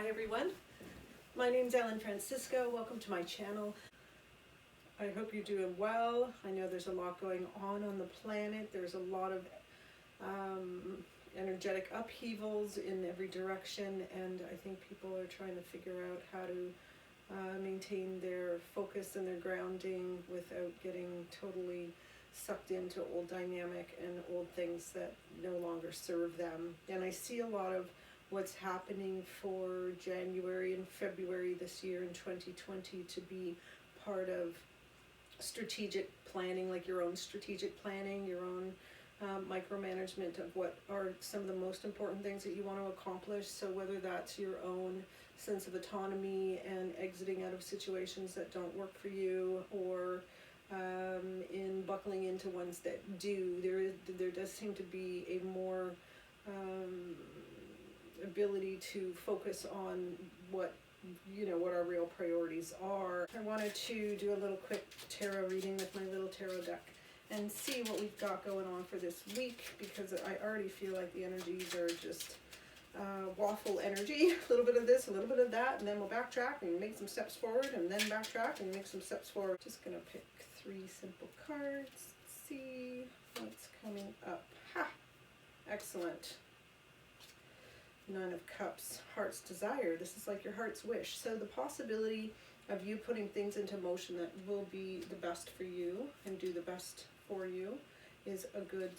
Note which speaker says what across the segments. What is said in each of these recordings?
Speaker 1: Hi everyone, my name's Ellen Francisco. Welcome to my channel. I hope you're doing well. I know there's a lot going on the planet. There's a lot of energetic upheavals in every direction, and I think people are trying to figure out how to maintain their focus and their grounding without getting totally sucked into old dynamic and old things that no longer serve them. And I see a lot of what's happening for January and February this year in 2020 to be part of strategic planning, like your own strategic planning, your own micromanagement of what are some of the most important things that you want to accomplish. So whether that's your own sense of autonomy and exiting out of situations that don't work for you, or in buckling into ones that do, there does seem to be a more ability to focus on what our real priorities are. I wanted to do a little quick tarot reading with my little tarot deck and see what we've got going on for this week, because I already feel like the energies are just waffle energy. A little bit of this, a little bit of that, and then we'll backtrack and make some steps forward, and then backtrack and make some steps forward. Just gonna pick 3 simple cards, see what's coming up. Ha! Excellent. 9 of Cups, Heart's Desire. This is like your heart's wish. So the possibility of you putting things into motion that will be the best for you and do the best for you is a good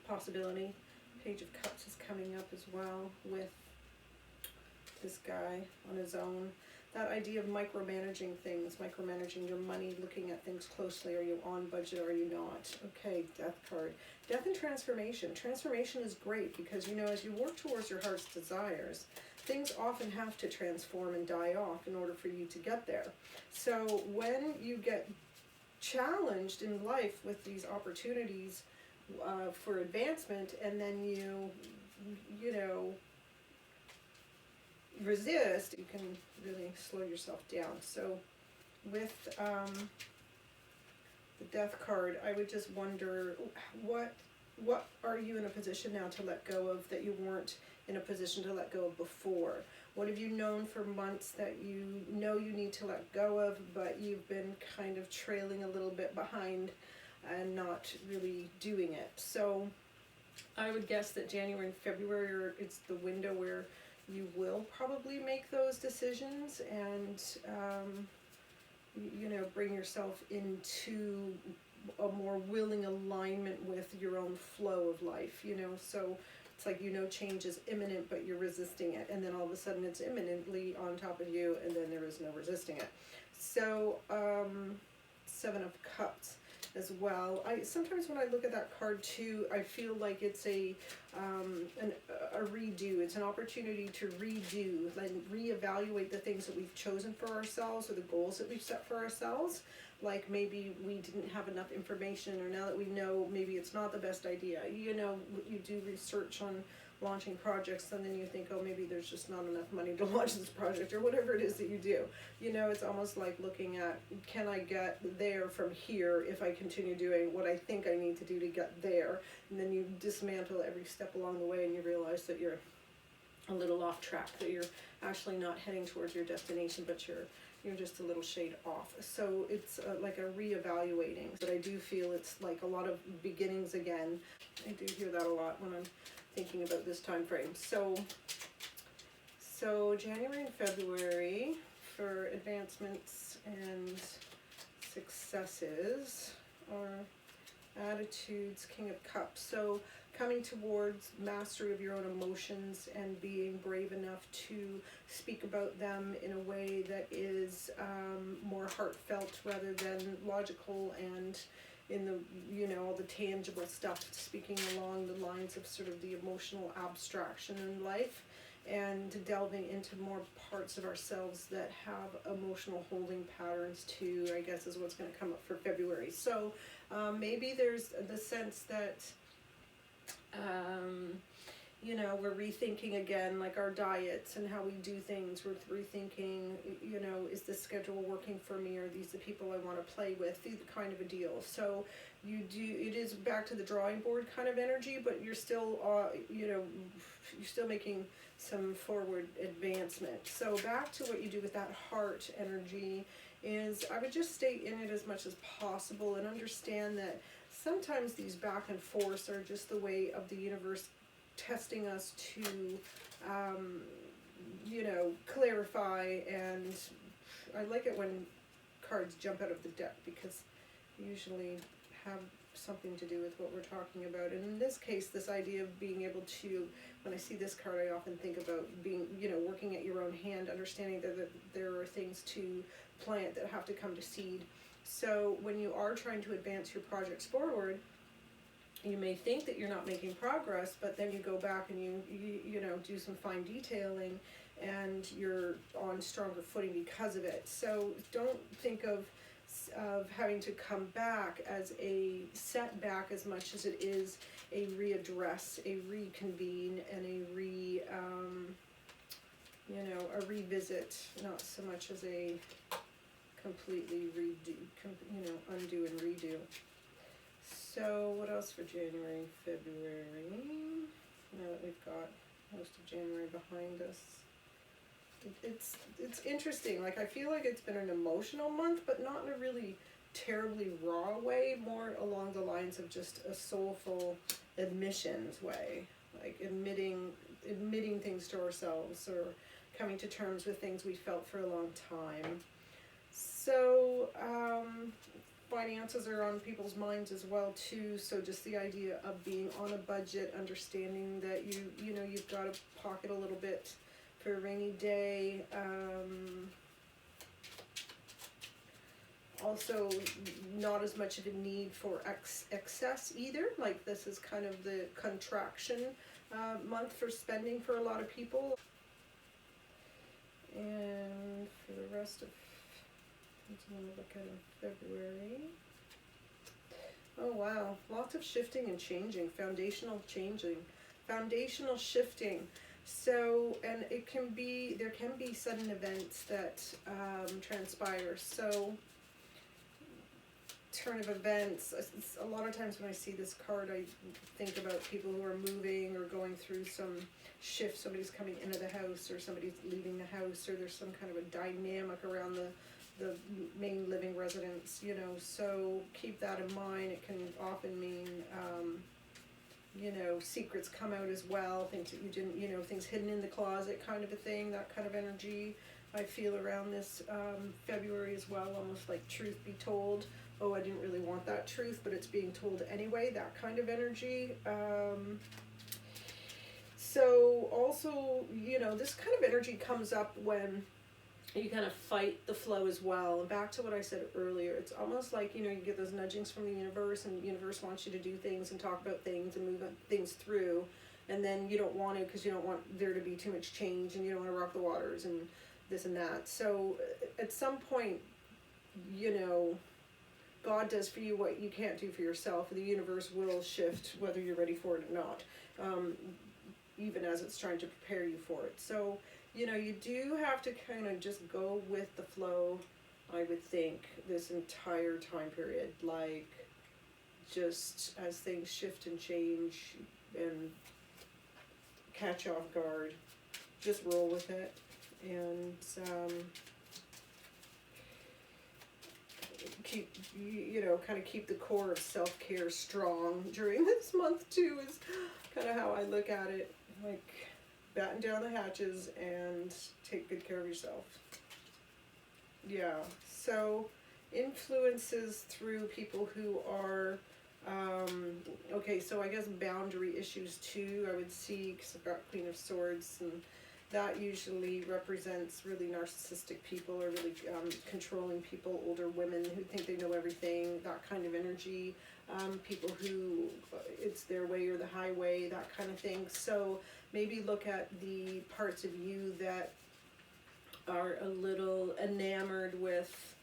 Speaker 1: possibility. Page of Cups is coming up as well with this guy on his own. That idea of micromanaging things, micromanaging your money, looking at things closely. Are you on budget? Are you not? Okay, Death card. Death and transformation. Transformation is great because, as you work towards your heart's desires, things often have to transform and die off in order for you to get there. So when you get challenged in life with these opportunities for advancement, and then you resist, you can really slow yourself down. So with the Death card, I would just wonder, what are you in a position now to let go of that you weren't in a position to let go of before? What have you known for months that you need to let go of, but you've been kind of trailing a little bit behind and not really doing it? So I would guess that January and February, it's the window where you will probably make those decisions and bring yourself into a more willing alignment with your own flow of life. So it's like change is imminent, but you're resisting it, and then all of a sudden it's imminently on top of you, and then there is no resisting it. So 7 of Cups as well. Sometimes when I look at that card too, I feel like it's a redo. It's an opportunity to redo and reevaluate the things that we've chosen for ourselves, or the goals that we've set for ourselves. Like maybe we didn't have enough information, or now that we know, maybe it's not the best idea. You do research on launching projects, and then you think, oh, maybe there's just not enough money to launch this project, or whatever it is that you do. It's almost like looking at, can I get there from here if I continue doing what I think I need to do to get there? And then you dismantle every step along the way, and you realize that you're a little off track, that you're actually not heading towards your destination, but you're just a little shade off. So it's like a reevaluating. But I do feel it's like a lot of beginnings again. I do hear that a lot when I'm thinking about this time frame. So January and February for advancements and successes are attitudes, King of Cups. So coming towards mastery of your own emotions and being brave enough to speak about them in a way that is more heartfelt rather than logical, and in the all the tangible stuff, speaking along the lines of sort of the emotional abstraction in life, and delving into more parts of ourselves that have emotional holding patterns too, I guess, is what's going to come up for February. So maybe there's the sense that we're rethinking again, like our diets and how we do things. We're rethinking, is this schedule working for me? Are these the people I want to play with? The kind of a deal. So it is back to the drawing board kind of energy, but you're still, you're still making some forward advancement. So back to what you do with that heart energy is I would just stay in it as much as possible and understand that sometimes these back and forths are just the way of the universe testing us to, you know, clarify. And I like it when cards jump out of the deck because they usually have something to do with what we're talking about. And in this case, this idea of being able to, when I see this card, I often think about being, you know, working at your own hand, understanding that there are things to plant that have to come to seed. So when you are trying to advance your projects forward, you may think that you're not making progress, but then you go back and you know, do some fine detailing and you're on stronger footing because of it. So don't think of having to come back as a setback as much as it is a readdress, a reconvene, and a you know, a revisit, not so much as a completely redo, you know, undo and redo. So what else for January, February? Now that we've got most of January behind us. It's interesting. Like, I feel like it's been an emotional month, but not in a really terribly raw way, more along the lines of just a soulful admissions way, like admitting things to ourselves or coming to terms with things we felt for a long time. So finances are on people's minds as well too. So just the idea of being on a budget, understanding that you know, you've got to pocket a little bit for a rainy day. Also, not as much of a need for excess either. Like, this is kind of the contraction month for spending for a lot of people. And for the rest of, let's look at in February. Oh wow, lots of shifting and changing, foundational shifting. So, and it can be, there can be sudden events that transpire. So, turn of events, a lot of times when I see this card, I think about people who are moving or going through some shift. Somebody's coming into the house or somebody's leaving the house, or there's some kind of a dynamic around the main living residence, you know. So keep that in mind. It can often mean you know, secrets come out as well, things that you didn't, you know, things hidden in the closet kind of a thing, that kind of energy I feel around this February as well, almost like truth be told. Oh, I didn't really want that truth, but it's being told anyway, that kind of energy. So also, you know, this kind of energy comes up when you kind of fight the flow as well. And back to what I said earlier, it's almost like, you know, you get those nudgings from the universe, and the universe wants you to do things and talk about things and move things through, and then you don't want to because you don't want there to be too much change, and you don't want to rock the waters and this and that. So at some point, you know, God does for you what you can't do for yourself, and the universe will shift whether you're ready for it or not, even as it's trying to prepare you for it. So, you know, you do have to kind of just go with the flow, I would think, this entire time period. Like, just as things shift and change and catch off guard, just roll with it. And keep, you know, kind of keep the core of self-care strong during this month too, is kind of how I look at it. Like, batten down the hatches and take good care of yourself. Yeah, so influences through people who are, okay, so I guess boundary issues too, I would see, because I've got Queen of Swords, and that usually represents really narcissistic people, or really controlling people, older women who think they know everything, that kind of energy. People who, it's their way or the highway, that kind of thing. So maybe look at the parts of you that are a little enamored with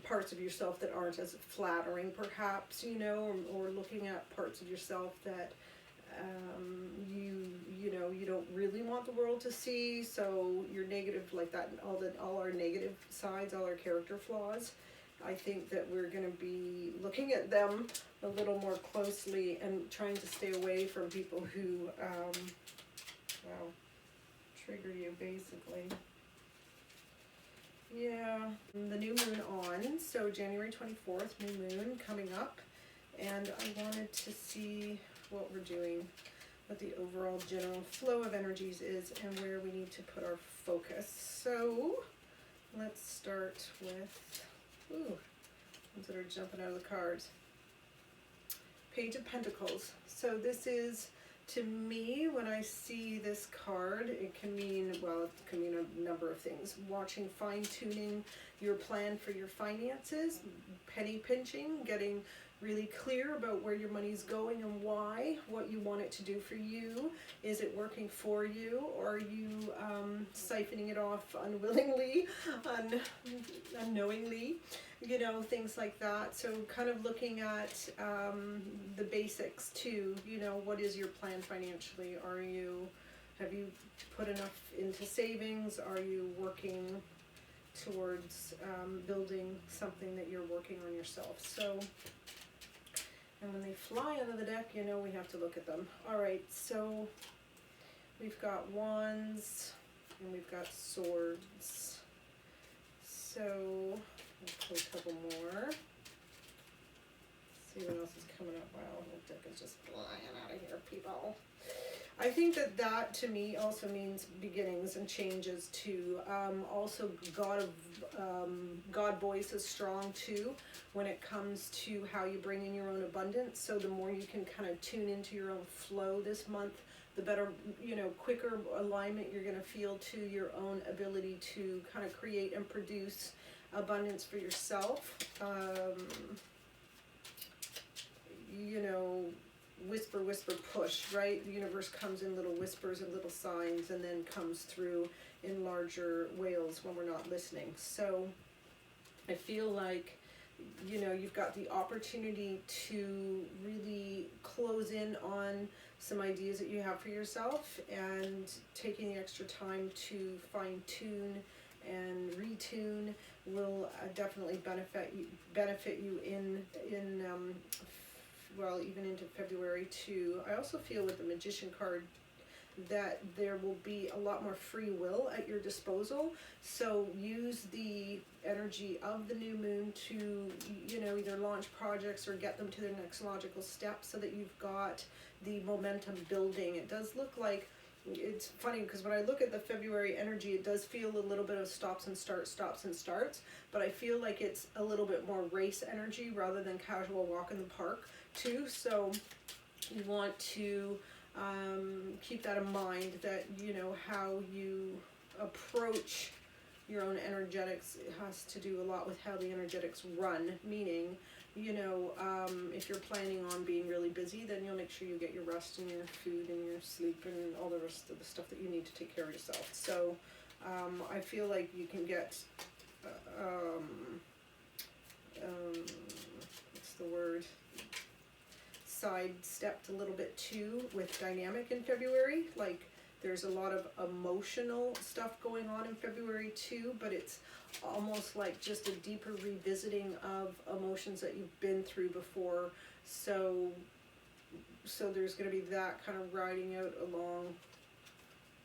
Speaker 1: parts of yourself that aren't as flattering, perhaps, you know, or looking at parts of yourself that you know, you don't really want the world to see. So you're negative like that, all our negative sides, all our character flaws. I think that we're going to be looking at them a little more closely and trying to stay away from people who, well, trigger you basically. Yeah, the new moon on, so January 24th, new moon coming up, and I wanted to see what we're doing, what the overall general flow of energies is, and where we need to put our focus. So let's start with, ones that are jumping out of the cards. Page of Pentacles. So this is, to me, when I see this card, it can mean, well, it can mean a number of things. Watching, fine-tuning your plan for your finances, penny pinching, getting really clear about where your money's going and why, what you want it to do for you. Is it working for you, or are you siphoning it off unwillingly, unknowingly? You know, things like that. So kind of looking at the basics too. You know, what is your plan financially? Have you put enough into savings? Are you working towards building something that you're working on yourself? So, and when they fly out of the deck, you know we have to look at them. All right, so we've got wands and we've got swords. So I'll pull a couple more. See what else is coming up. Wow, the deck is just flying out of here, people. I think that to me also means beginnings and changes too. Also, God voice is strong too when it comes to how you bring in your own abundance. So the more you can kind of tune into your own flow this month, the better, you know, quicker alignment you're going to feel to your own ability to kind of create and produce abundance for yourself. You know, whisper, whisper, push, right? The universe comes in little whispers and little signs, and then comes through in larger wails when we're not listening. So I feel like, you know, you've got the opportunity to really close in on some ideas that you have for yourself, and taking the extra time to fine tune and retune will definitely benefit you in well, even into February too. I also feel with the Magician card that there will be a lot more free will at your disposal. So use the energy of the new moon to, you know, either launch projects or get them to their next logical step, so that you've got the momentum building. It does look like, it's funny because when I look at the February energy, it does feel a little bit of stops and starts, but I feel like it's a little bit more race energy rather than casual walk in the park too. So you want to keep that in mind, that, you know, how you approach your own energetics, it has to do a lot with how the energetics run, meaning, you know, if you're planning on being really busy, then you'll make sure you get your rest and your food and your sleep and all the rest of the stuff that you need to take care of yourself. So I feel like you can get what's the word, sidestepped a little bit too with dynamic in February. Like, there's a lot of emotional stuff going on in February too, but it's almost like just a deeper revisiting of emotions that you've been through before. So there's going to be that kind of riding out along,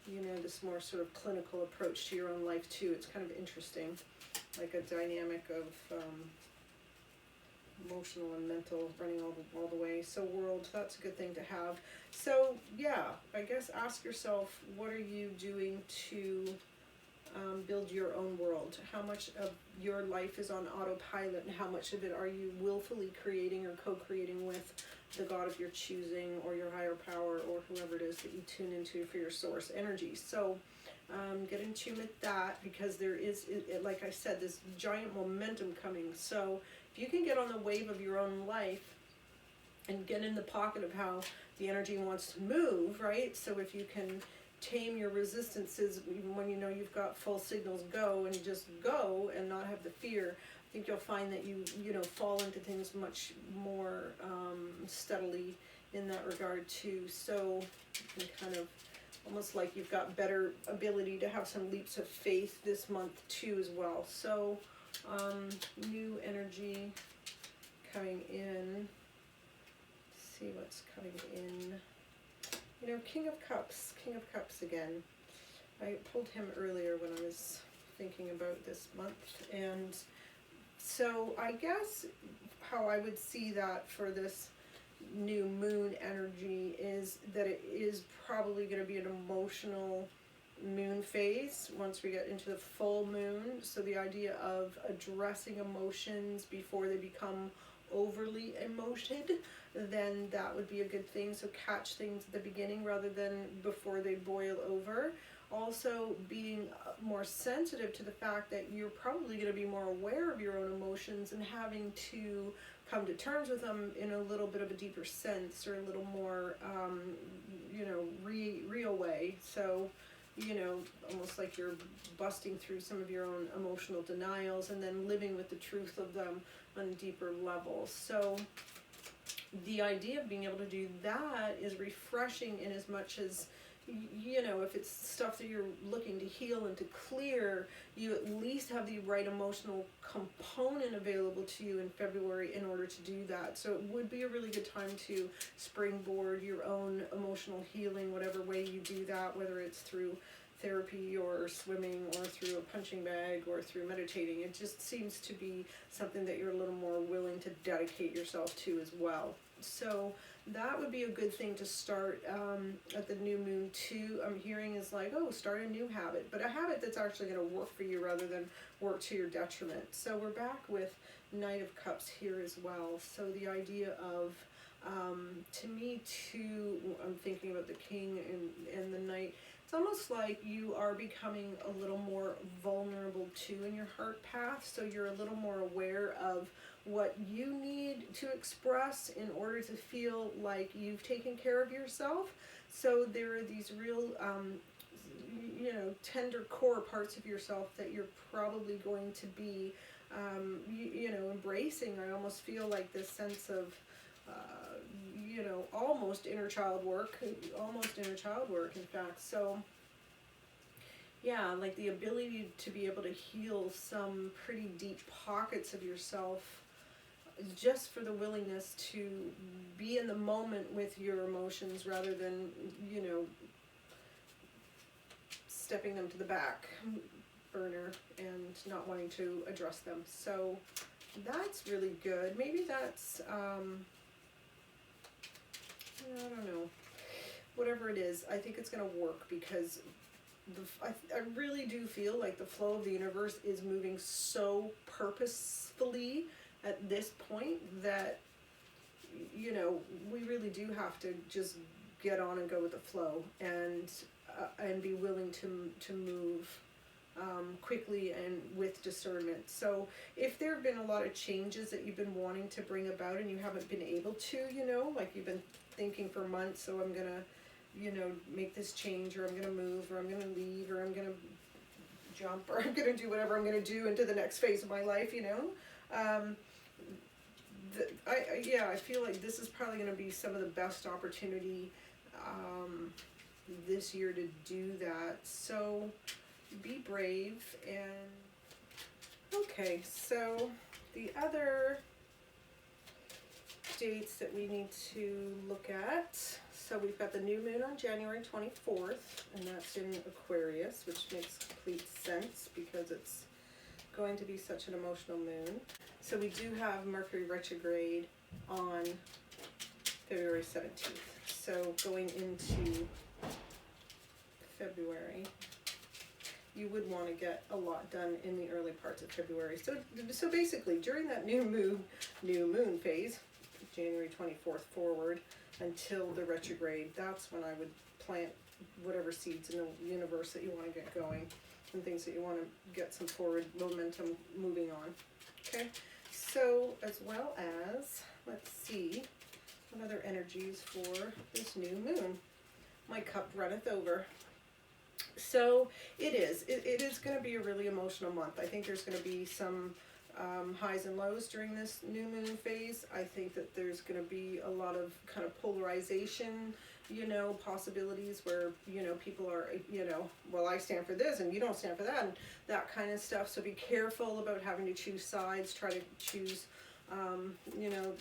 Speaker 1: you know, this more sort of clinical approach to your own life too. It's kind of interesting, like a dynamic of emotional and mental running all the way. So world, that's a good thing to have. So yeah, I guess ask yourself, what are you doing to build your own world? How much of your life is on autopilot, and how much of it are you willfully creating or co-creating with the God of your choosing, or your higher power, or whoever it is that you tune into for your source energy? So get in tune with that, because there is, like I said, this giant momentum coming. So if you can get on the wave of your own life and get in the pocket of how the energy wants to move, right? So if you can tame your resistances, even when you know you've got full signals go, and just go and not have the fear, I think you'll find that you know, fall into things much more steadily in that regard too. So you can kind of almost like you've got better ability to have some leaps of faith this month too as well. So New energy coming in. See what's coming in. You know, King of Cups again. I pulled him earlier when I was thinking about this month, and so I guess how I would see that for this new moon energy is that it is probably going to be an emotional moon phase once we get into the full moon. So the idea of addressing emotions before they become overly emoted, then that would be a good thing. So catch things at the beginning rather than before they boil over. Also being more sensitive to the fact that you're probably going to be more aware of your own emotions and having to come to terms with them in a little bit of a deeper sense, or a little more, real way. So, almost like you're busting through some of your own emotional denials and then living with the truth of them on a deeper level. So the idea of being able to do that is refreshing in as much as, if it's stuff that you're looking to heal and to clear, you at least have the right emotional component available to you in February in order to do that. So it would be a really good time to springboard your own emotional healing, whatever way you do that, whether it's through therapy or swimming or through a punching bag or through meditating. It just seems to be something that you're a little more willing to dedicate yourself to as well. So that would be a good thing to start at the new moon too. I'm hearing is like, oh, start a new habit, but a habit that's actually going to work for you rather than work to your detriment. So we're back with Knight of Cups here as well. So the idea of, to me too, I'm thinking about the King and the Knight. It's almost like you are becoming a little more vulnerable too in your heart path. So you're a little more aware of what you need to express in order to feel like you've taken care of yourself. So there are these real, tender core parts of yourself that you're probably going to be, embracing. I almost feel like this sense of, almost inner child work, in fact. So yeah, like the ability to be able to heal some pretty deep pockets of yourself just for the willingness to be in the moment with your emotions rather than, stepping them to the back burner and not wanting to address them. So that's really good. Maybe that's, I don't know. Whatever it is, I think it's going to work because I really do feel like the flow of the universe is moving so purposefully at this point that, we really do have to just get on and go with the flow and be willing to move quickly and with discernment. So if there have been a lot of changes that you've been wanting to bring about and you haven't been able to, like you've been thinking for months, so I'm gonna, make this change, or I'm gonna move, or I'm gonna leave, or I'm gonna jump, or I'm gonna do whatever I'm gonna do into the next phase of my life, I feel like this is probably gonna be some of the best opportunity this year to do that. So be brave. And okay, so the other dates that we need to look at. So we've got the new moon on January 24th, and that's in Aquarius, which makes complete sense because it's going to be such an emotional moon. So we do have Mercury retrograde on February 17th. So going into February, you would want to get a lot done in the early parts of February. So basically, during that new moon phase, January 24th forward until the retrograde, that's when I would plant whatever seeds in the universe that you want to get going and things that you want to get some forward momentum moving on. Okay, so as well as, let's see, what other energies for this new moon. My cup runneth over. So it is going to be a really emotional month. I think there's going to be some highs and lows during this new moon phase. I think that there's going to be a lot of kind of polarization you know, possibilities where, you know, people are, you know, well, I stand for this and you don't stand for that, and that kind of stuff. So be careful about having to choose sides. Try to choose, you know,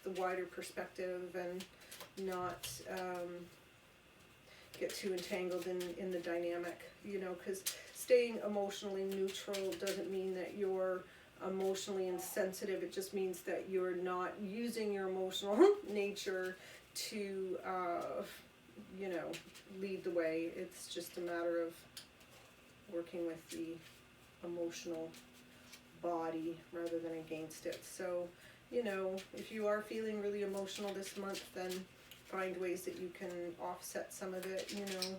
Speaker 1: the wider perspective, and not get too entangled in the dynamic, you know, because staying emotionally neutral doesn't mean that you're emotionally insensitive. It just means that you're not using your emotional nature to, you know, lead the way. It's just a matter of working with the emotional body rather than against it. So, you know, if you are feeling really emotional this month, then find ways that you can offset some of it, you know,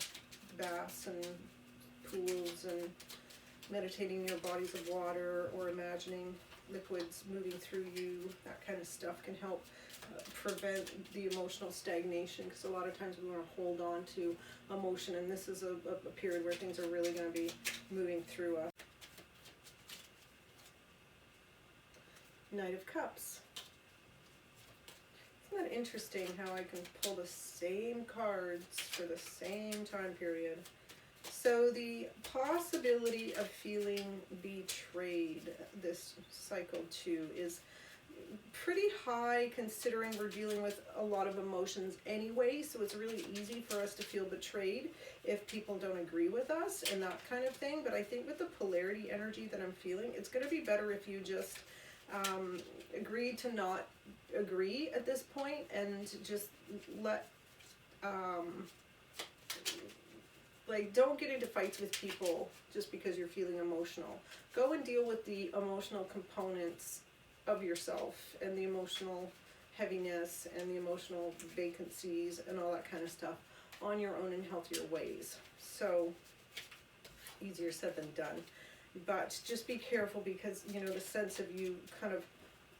Speaker 1: baths and pools and meditating near bodies of water, or imagining liquids moving through you. That kind of stuff can help prevent the emotional stagnation, because a lot of times we want to hold on to emotion, and this is a period where things are really going to be moving through us. Knight of Cups. Isn't that interesting how I can pull the same cards for the same time period? So the possibility of feeling betrayed this cycle too is pretty high, considering we're dealing with a lot of emotions anyway. So it's really easy for us to feel betrayed if people don't agree with us and that kind of thing. But I think with the polarity energy that I'm feeling, it's going to be better if you just agree to not agree at this point, and just let like, don't get into fights with people just because you're feeling emotional. Go and deal with the emotional components of yourself, and the emotional heaviness and the emotional vacancies and all that kind of stuff on your own in healthier ways. So easier said than done. But just be careful, because, you know, the sense of you kind of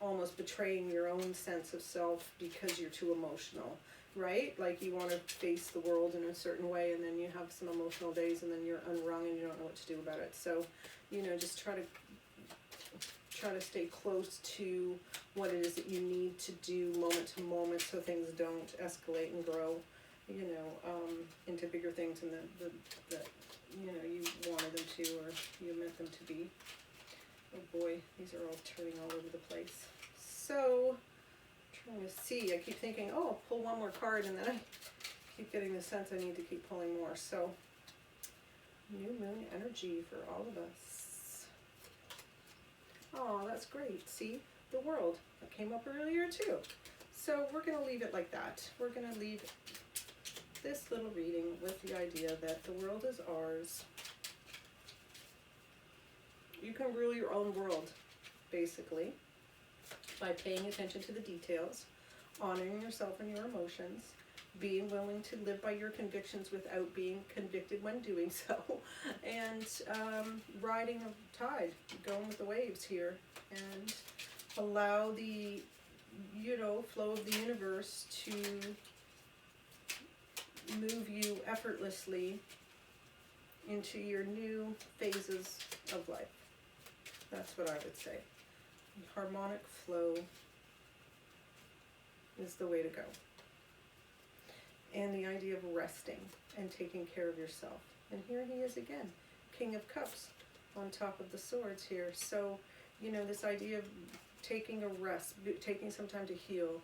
Speaker 1: almost betraying your own sense of self because you're too emotional, right? Like, you want to face the world in a certain way, and then you have some emotional days, and then you're unwrung and you don't know what to do about it. So, you know, just try to stay close to what it is that you need to do moment to moment, so things don't escalate and grow, you know, into bigger things than the you know, you wanted them to, or you meant them to be. Oh boy, these are all turning all over the place. So, I'm trying to see, I keep thinking, oh, I'll pull one more card, and then I keep getting the sense I need to keep pulling more. So, new moon energy for all of us. Oh, that's great. See, the world. That came up earlier too. So we're going to leave it like that. We're going to leave this little reading with the idea that the world is ours. You can rule your own world, basically, by paying attention to the details, honoring yourself and your emotions, being willing to live by your convictions without being convicted when doing so, and riding a tide, going with the waves here, and allow the, you know, flow of the universe to move you effortlessly into your new phases of life. That's what I would say. Harmonic flow is the way to go. And the idea of resting and taking care of yourself. And here he is again, King of Cups on top of the swords here. So, you know, this idea of taking a rest, taking some time to heal,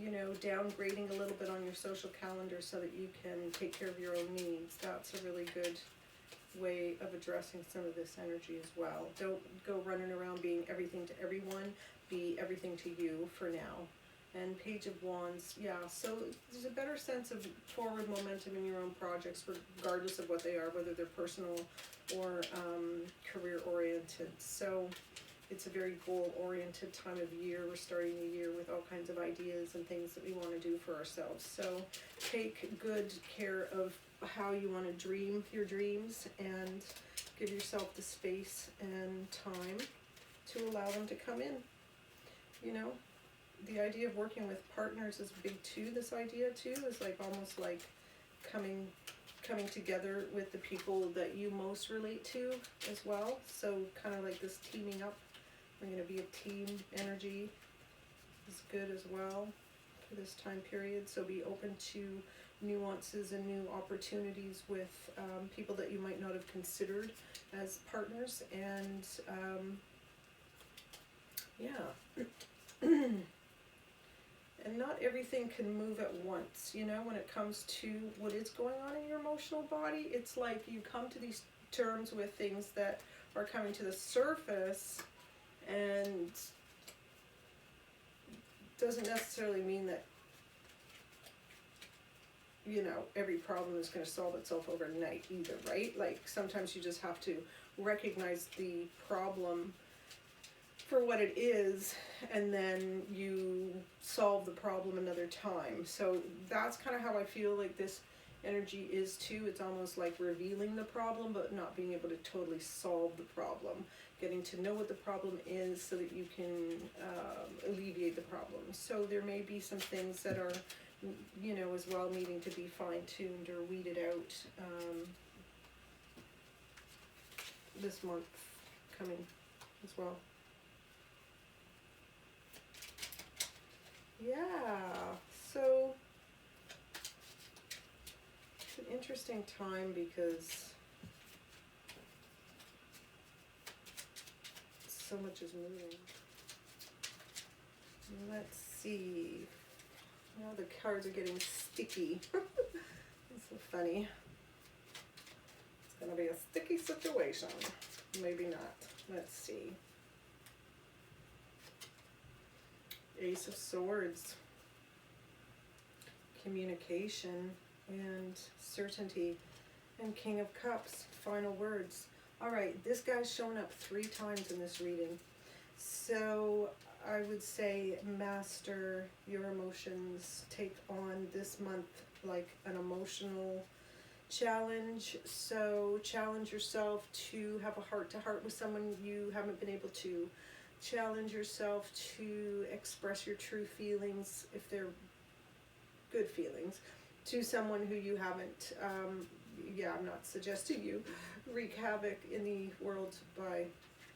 Speaker 1: you know, downgrading a little bit on your social calendar so that you can take care of your own needs. That's a really good way of addressing some of this energy as well. Don't go running around being everything to everyone. Be everything to you for now. And Page of Wands, yeah, so there's a better sense of forward momentum in your own projects, regardless of what they are, whether they're personal or career-oriented. So it's a very goal-oriented time of year. We're starting the year with all kinds of ideas and things that we want to do for ourselves. So take good care of how you want to dream your dreams, and give yourself the space and time to allow them to come in. You know, the idea of working with partners is big too. This idea too is like almost like coming together with the people that you most relate to as well. So kind of like this teaming up. We're going to be a team energy is good as well. for this time period. So be open to nuances and new opportunities with people that you might not have considered as partners. And and not everything can move at once, you know, when it comes to what is going on in your emotional body. It's like you come to these terms with things that are coming to the surface, and doesn't necessarily mean that, you know, every problem is going to solve itself overnight either, right? Like sometimes you just have to recognize the problem for what it is, and then you solve the problem another time. So that's kind of how I feel like this energy is too. It's almost like revealing the problem, but not being able to totally solve the problem. Getting to know what the problem is so that you can alleviate the problem. So there may be some things that are, you know, as well needing to be fine-tuned or weeded out this month coming as well. Yeah, so it's an interesting time because so much is moving. Let's see. Now the cards are getting sticky. It's so funny. It's gonna be a sticky situation. Maybe not. Let's see. Ace of Swords. Communication and certainty. And King of Cups. Final words. Alright, this guy's shown up 3 times in this reading. So I would say master your emotions. Take on this month like an emotional challenge. So challenge yourself to have a heart-to-heart with someone you haven't been able to. Challenge yourself to express your true feelings, if they're good feelings, to someone who you haven't. I'm not suggesting you wreak havoc in the world by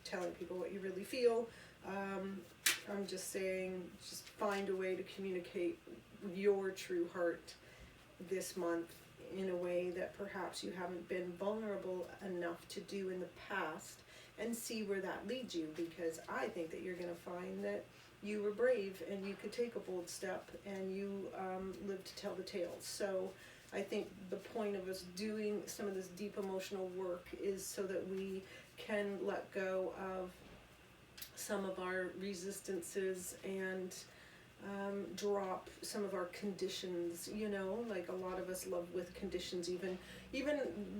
Speaker 1: telling people what you really feel. I'm just saying, just find a way to communicate your true heart this month in a way that perhaps you haven't been vulnerable enough to do in the past, and see where that leads you, because I think that you're going to find that you were brave and you could take a bold step, and you lived to tell the tale. So I think the point of us doing some of this deep emotional work is so that we can let go of some of our resistances and drop some of our conditions, you know, like a lot of us love with conditions, even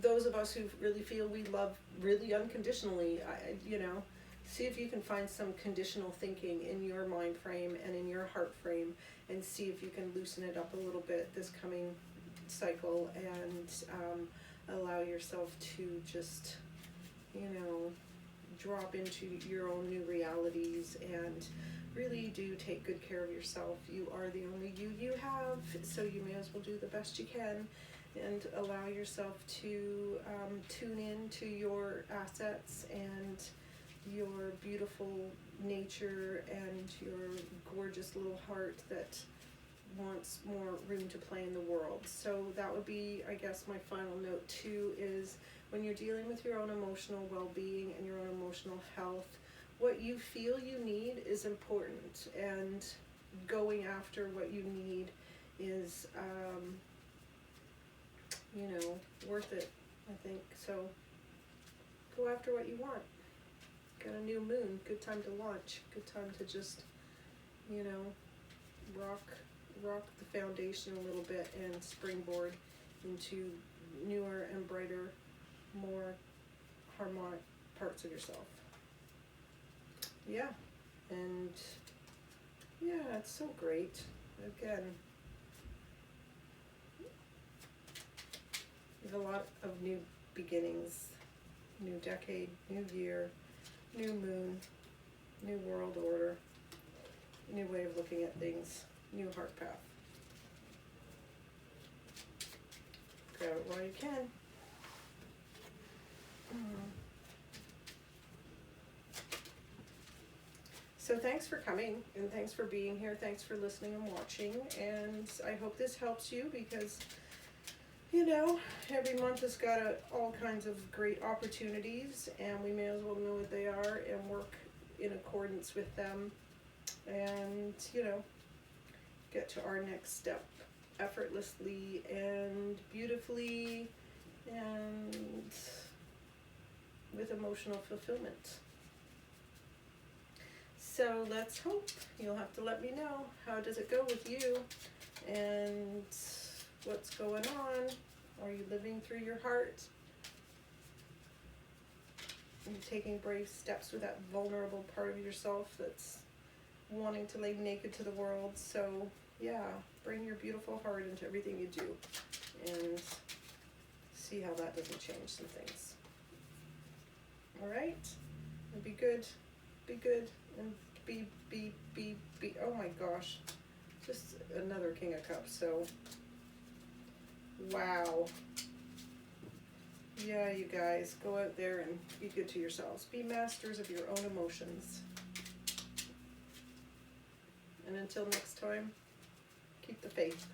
Speaker 1: those of us who really feel we love really unconditionally. You know, see if you can find some conditional thinking in your mind frame and in your heart frame, and see if you can loosen it up a little bit this coming cycle, and allow yourself to just, you know, drop into your own new realities, and really do take good care of yourself. You are the only you have, so you may as well do the best you can, and allow yourself to tune in to your assets and your beautiful nature and your gorgeous little heart that wants more room to play in the world. So that would be, I guess, my final note too, is when you're dealing with your own emotional well-being and your own emotional health, what you feel you need is important, and going after what you need is, you know, worth it, I think. So go after what you want. Got a new moon, good time to launch, good time to just, you know, rock the foundation a little bit and springboard into newer and brighter, more harmonic parts of yourself. Yeah, and yeah, it's so great. Again, there's a lot of new beginnings, new decade, new year, new moon, new world order, new way of looking at things, new heart path. Grab it while you can. So thanks for coming, and thanks for being here. Thanks for listening and watching. And I hope this helps you, because, you know, every month has got all kinds of great opportunities, and we may as well know what they are and work in accordance with them, and, you know, get to our next step effortlessly and beautifully and with emotional fulfillment. So let's hope. You'll have to let me know, how does it go with you, and what's going on. Are you living through your heart? Are you taking brave steps with that vulnerable part of yourself that's wanting to lay naked to the world? So yeah, bring your beautiful heart into everything you do, and see how that doesn't change some things. All right? And be good, and be, oh my gosh, just another King of Cups. So, wow. Yeah, you guys, go out there and be good to yourselves. Be masters of your own emotions. And until next time, keep the faith.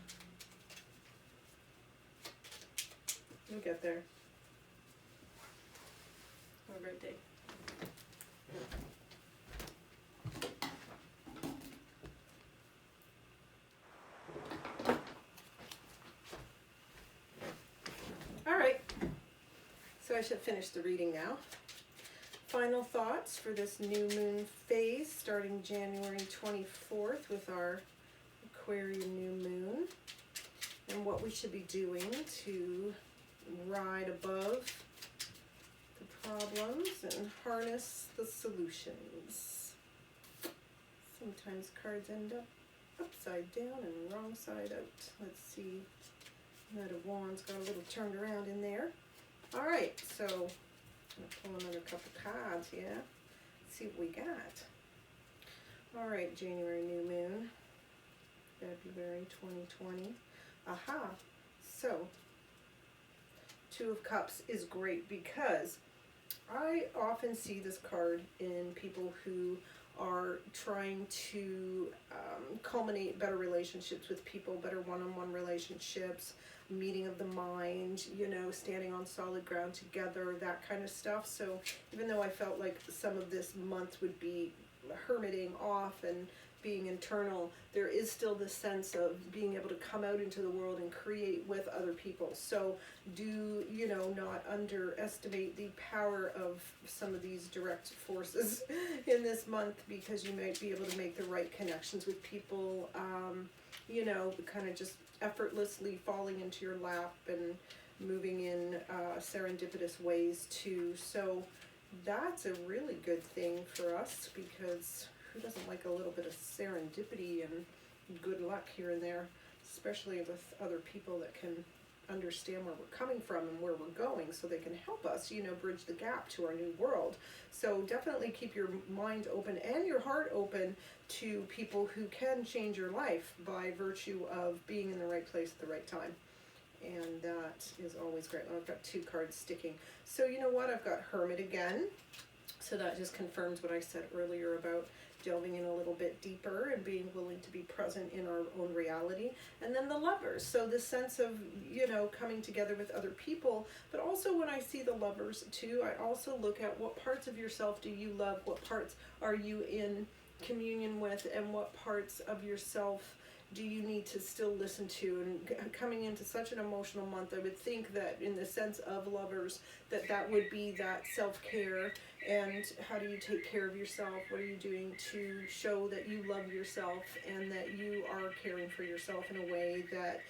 Speaker 1: You'll get there. Have a great day. All right, so I should finish the reading now. Final thoughts for this new moon phase starting January 24th with our Aquarian new moon, and what we should be doing to ride above the problems and harness the solutions. Sometimes cards end up upside down and wrong side out. Let's see. Knight of Wands got a little turned around in there. All right, so I'm gonna pull another couple cards here. Let's see what we got. All right, January new moon, February 2020. Aha. So, Two of Cups is great, because I often see this card in people who are trying to culminate better relationships with people, better one-on-one relationships, meeting of the mind, you know, standing on solid ground together, that kind of stuff. So even though I felt like some of this month would be hermiting off and being internal, there is still this sense of being able to come out into the world and create with other people. So do, you know, not underestimate the power of some of these direct forces in this month, because you might be able to make the right connections with people, you know, kind of just effortlessly falling into your lap and moving in serendipitous ways too. So that's a really good thing for us, because who doesn't like a little bit of serendipity and good luck here and there, especially with other people that can understand where we're coming from and where we're going, so they can help us, you know, bridge the gap to our new world. So definitely keep your mind open and your heart open to people who can change your life by virtue of being in the right place at the right time. And that is always great. I've got two cards sticking. So you know what? I've got Hermit again. So that just confirms what I said earlier about delving in a little bit deeper and being willing to be present in our own reality. And then the Lovers. So this sense of, you know, coming together with other people. But also when I see the Lovers too, I also look at what parts of yourself do you love? What parts are you in communion with? And what parts of yourself do you need to still listen to? And coming into such an emotional month, I would think that in the sense of Lovers, that would be that self-care. And how do you take care of yourself? What are you doing to show that you love yourself and that you are caring for yourself in a way that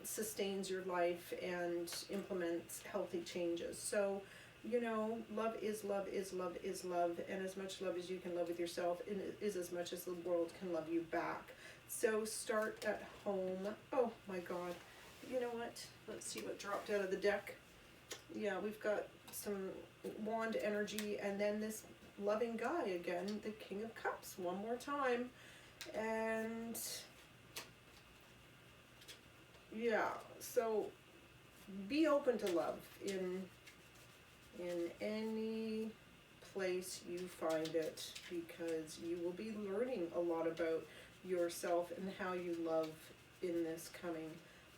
Speaker 1: sustains your life and implements healthy changes? So, you know, love is love is love is love, and as much love as you can love with yourself is as much as the world can love you back. So start at home. Oh my God. You know what? Let's see what dropped out of the deck. Yeah, we've got some wand energy, and then this loving guy again, the King of Cups one more time. And yeah, so be open to love in any place you find it, because you will be learning a lot about yourself and how you love in this coming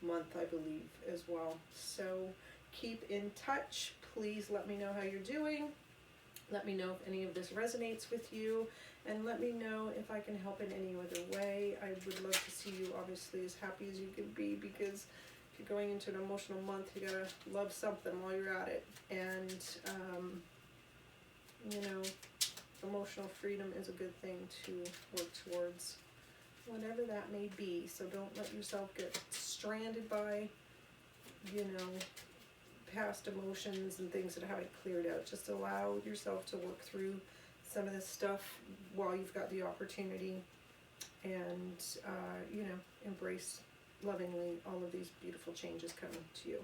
Speaker 1: month, I believe, as well. So keep in touch. Please let me know how you're doing. Let me know if any of this resonates with you, and let me know if I can help in any other way. I would love to see you obviously as happy as you can be, because if you're going into an emotional month, you gotta love something while you're at it. And you know, emotional freedom is a good thing to work towards, whatever that may be. So don't let yourself get stranded by, you know, past emotions and things that haven't cleared out. Just allow yourself to work through some of this stuff while you've got the opportunity, and you know, embrace lovingly all of these beautiful changes coming to you.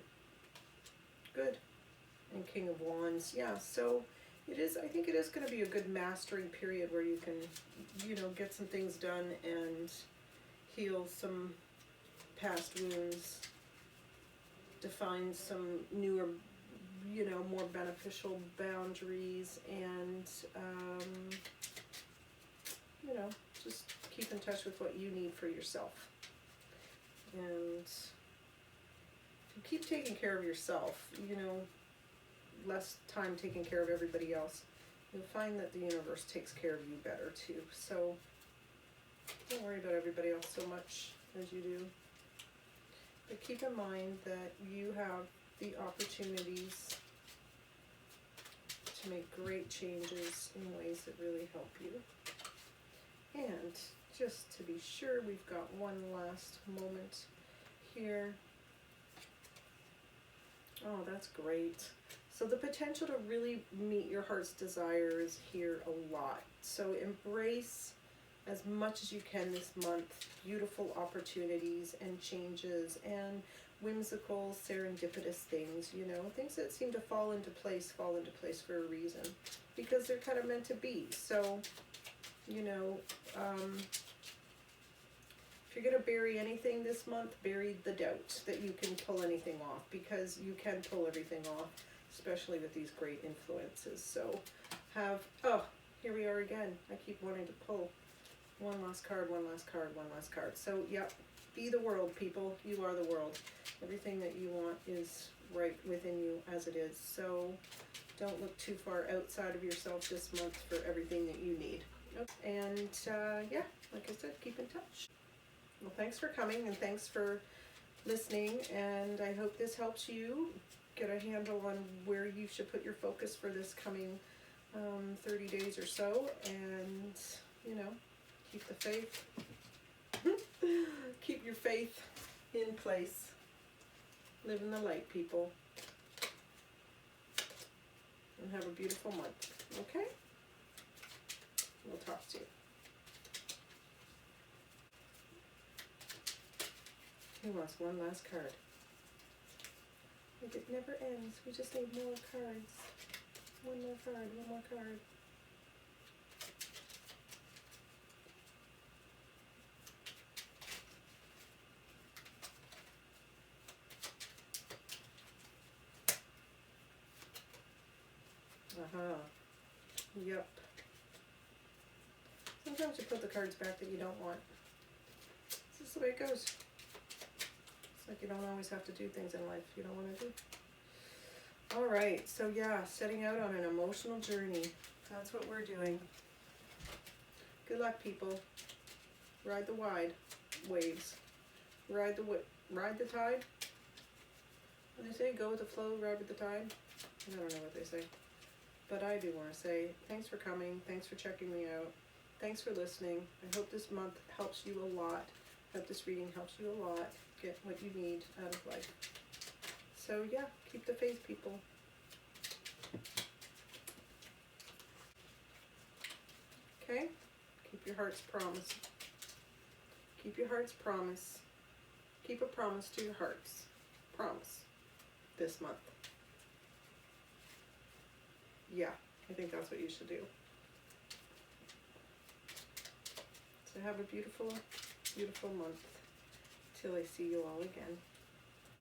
Speaker 1: Good. And King of Wands, yeah, so it is, I think it is going to be a good mastering period where you can, you know, get some things done and heal some past wounds, define some newer, you know, more beneficial boundaries, and you know, just keep in touch with what you need for yourself. And if you keep taking care of yourself, you know, less time taking care of everybody else, you'll find that the universe takes care of you better too. So don't worry about everybody else so much as you do. But keep in mind that you have the opportunities to make great changes in ways that really help you. And just to be sure, we've got one last moment here. Oh, that's great. So the potential to really meet your heart's desires here a lot. So embrace as much as you can this month beautiful opportunities and changes and whimsical, serendipitous things, you know, things that seem to fall into place for a reason, because they're kind of meant to be. So, you know, if you're going to bury anything this month, bury the doubt that you can pull anything off, because you can pull everything off, especially with these great influences. So have, oh, here we are again. I keep wanting to pull one last card, one last card, one last card. So, yep, be the world, people. You are the world. Everything that you want is right within you as it is. So don't look too far outside of yourself this month for everything that you need. And yeah, like I said, keep in touch. Well, thanks for coming, and thanks for listening, and I hope this helps you get a handle on where you should put your focus for this coming 30 days or so. And, you know, keep the faith. Keep your faith in place. Live in the light, people. And have a beautiful month. Okay? We'll talk to you. Who wants one last card? Like, it never ends. We just need more cards. One more card, one more card. Yep. Sometimes you put the cards back that you don't want. This is the way it goes. It's like you don't always have to do things in life you don't want to do. Alright, so yeah, setting out on an emotional journey. That's what we're doing. Good luck, people. Ride the waves. Ride the tide. When they say go with the flow, ride with the tide. I don't know what they say. But I do want to say thanks for coming. Thanks for checking me out. Thanks for listening. I hope this month helps you a lot. I hope this reading helps you a lot. Get what you need out of life. So yeah, keep the faith, people. Okay? Keep your heart's promise. Keep your heart's promise. Keep a promise to your hearts. Promise. This month. Yeah, I think that's what you should do. So have a beautiful, beautiful month till I see you all again.